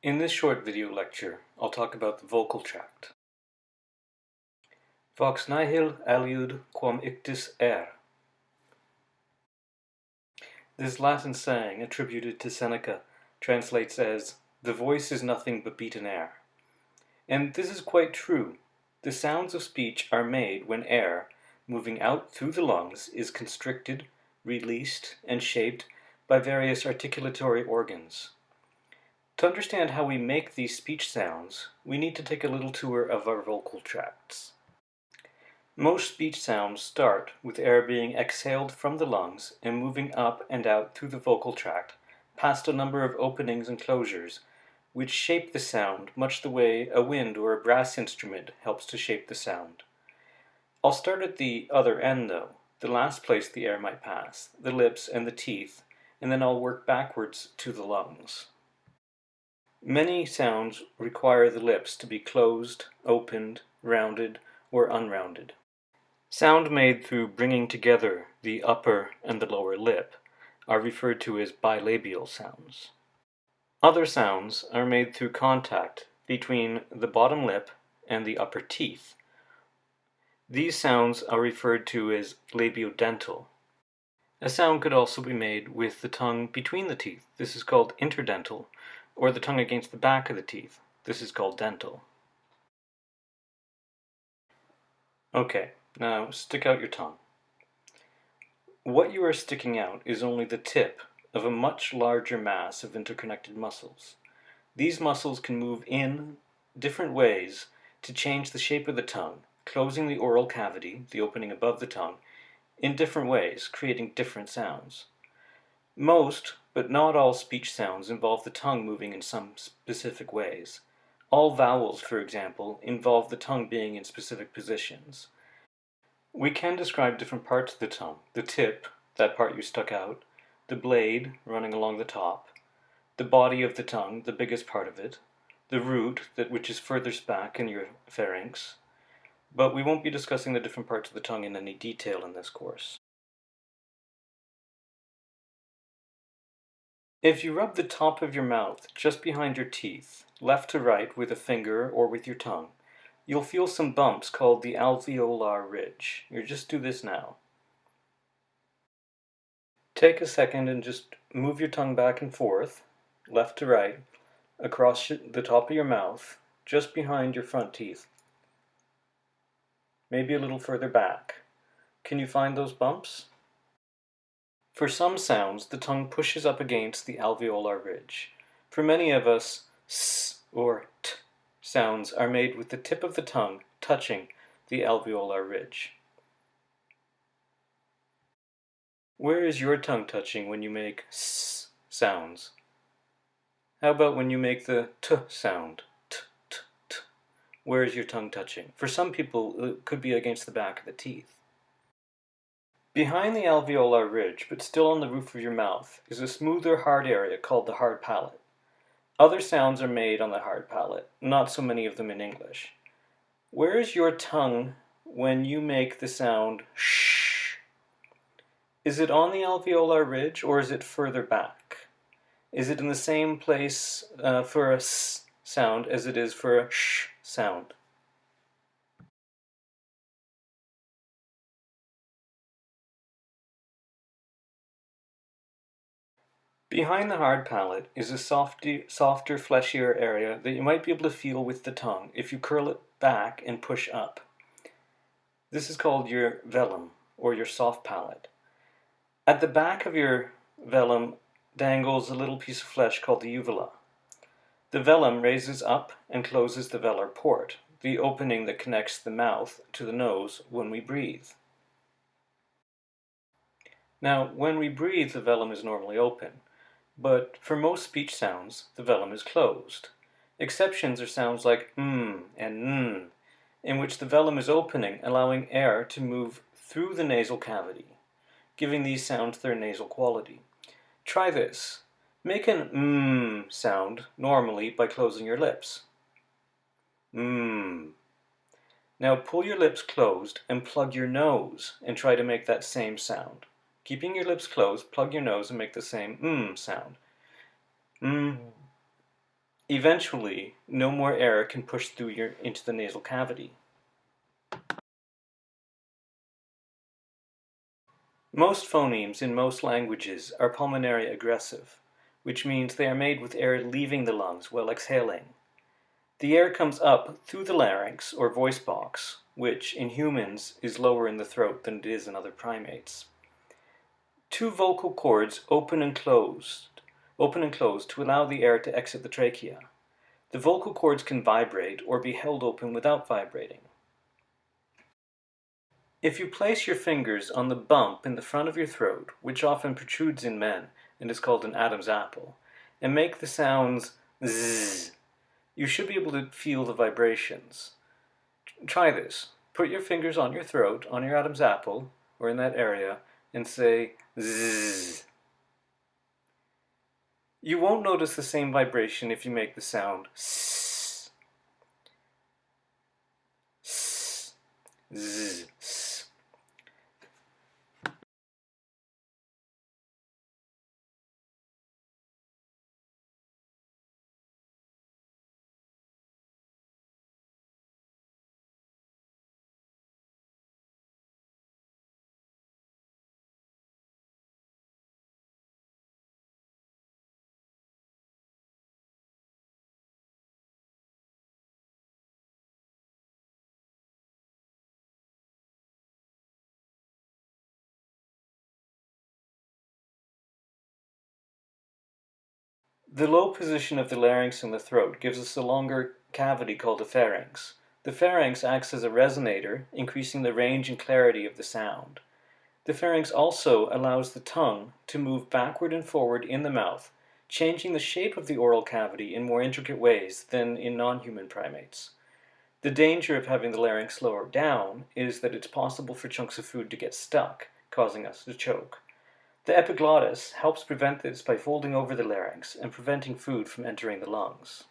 In this short video lecture, I'll talk about the vocal tract. Vox nihil aliud quam ictus This Latin saying, attributed to Seneca, translates as, "The voice is nothing but beaten air." And this is quite true. The sounds of speech are made when air, moving out through the lungs, is constricted, released, and shaped by various articulatory organs. To understand how we make these speech sounds, we need to take a little tour of our vocal tracts. Most speech sounds start with air being exhaled from the lungs and moving up and out through the vocal tract, past a number of openings and closures, which shape the sound much the way a wind or a brass instrument helps to shape the sound. I'll start at the other end though, the last place the air might pass, the lips and the teeth, and then I'll work backwards to the lungs. Many sounds require the lips to be closed, opened, rounded, or unrounded. Sound made through bringing together the upper and the lower lip are referred to as bilabial sounds. Other sounds are made through contact between the bottom lip and the upper teeth. These sounds are referred to as labiodental. A sound could also be made with the tongue between the teeth. This is called interdental, or the tongue against the back of the teeth. This is called dental. Okay, now stick out your tongue. What you are sticking out is only the tip of a much larger mass of interconnected muscles. These muscles can move in different ways to change the shape of the tongue, closing the oral cavity, the opening above the tongue, in different ways, creating different sounds. Most, but not all speech sounds involve the tongue moving in some specific ways. All vowels, for example, involve the tongue being in specific positions. We can describe different parts of the tongue: the tip, that part you stuck out, the blade running along the top, the body of the tongue, the biggest part of it, the root, which is furthest back in your pharynx, but we won't be discussing the different parts of the tongue in any detail in this course. If you rub the top of your mouth just behind your teeth, left to right with a finger or with your tongue, you'll feel some bumps called the alveolar ridge. You just do this now. Take a second and just move your tongue back and forth, left to right, across the top of your mouth, just behind your front teeth. Maybe a little further back. Can you find those bumps? For some sounds, the tongue pushes up against the alveolar ridge. For many of us, s or t sounds are made with the tip of the tongue touching the alveolar ridge. Where is your tongue touching when you make s sounds? How about when you make the t sound? T, t, t. Where is your tongue touching? For some people, it could be against the back of the teeth. Behind the alveolar ridge, but still on the roof of your mouth, is a smoother hard area called the hard palate. Other sounds are made on the hard palate, not so many of them in English. Where is your tongue when you make the sound sh? Is it on the alveolar ridge or is it further back? Is it in the same place for a s sound as it is for a sh sound? Behind the hard palate is a softer, fleshier area that you might be able to feel with the tongue if you curl it back and push up. This is called your velum, or your soft palate. At the back of your velum dangles a little piece of flesh called the uvula. The velum raises up and closes the velar port, the opening that connects the mouth to the nose when we breathe. Now, when we breathe, the velum is normally open. But for most speech sounds, the velum is closed. Exceptions are sounds like and n, in which the velum is opening, allowing air to move through the nasal cavity, giving these sounds their nasal quality. Try this. Make an sound normally by closing your lips. Now pull your lips closed and plug your nose and try to make that same sound. Keeping your lips closed, plug your nose and make the same sound. Eventually, no more air can push through into the nasal cavity. Most phonemes in most languages are pulmonary aggressive, which means they are made with air leaving the lungs while exhaling. The air comes up through the larynx or voice box, which in humans is lower in the throat than it is in other primates. Two vocal cords open and close to allow the air to exit the trachea. The vocal cords can vibrate or be held open without vibrating. If you place your fingers on the bump in the front of your throat, which often protrudes in men and is called an Adam's apple, and make the sounds zzz, you should be able to feel the vibrations. Try this. Put your fingers on your throat, on your Adam's apple, or in that area, and say zzz. You won't notice the same vibration if you make the sound s, s, z, s. The low position of the larynx in the throat gives us a longer cavity called a pharynx. The pharynx acts as a resonator, increasing the range and clarity of the sound. The pharynx also allows the tongue to move backward and forward in the mouth, changing the shape of the oral cavity in more intricate ways than in non-human primates. The danger of having the larynx lower down is that it's possible for chunks of food to get stuck, causing us to choke. The epiglottis helps prevent this by folding over the larynx and preventing food from entering the lungs.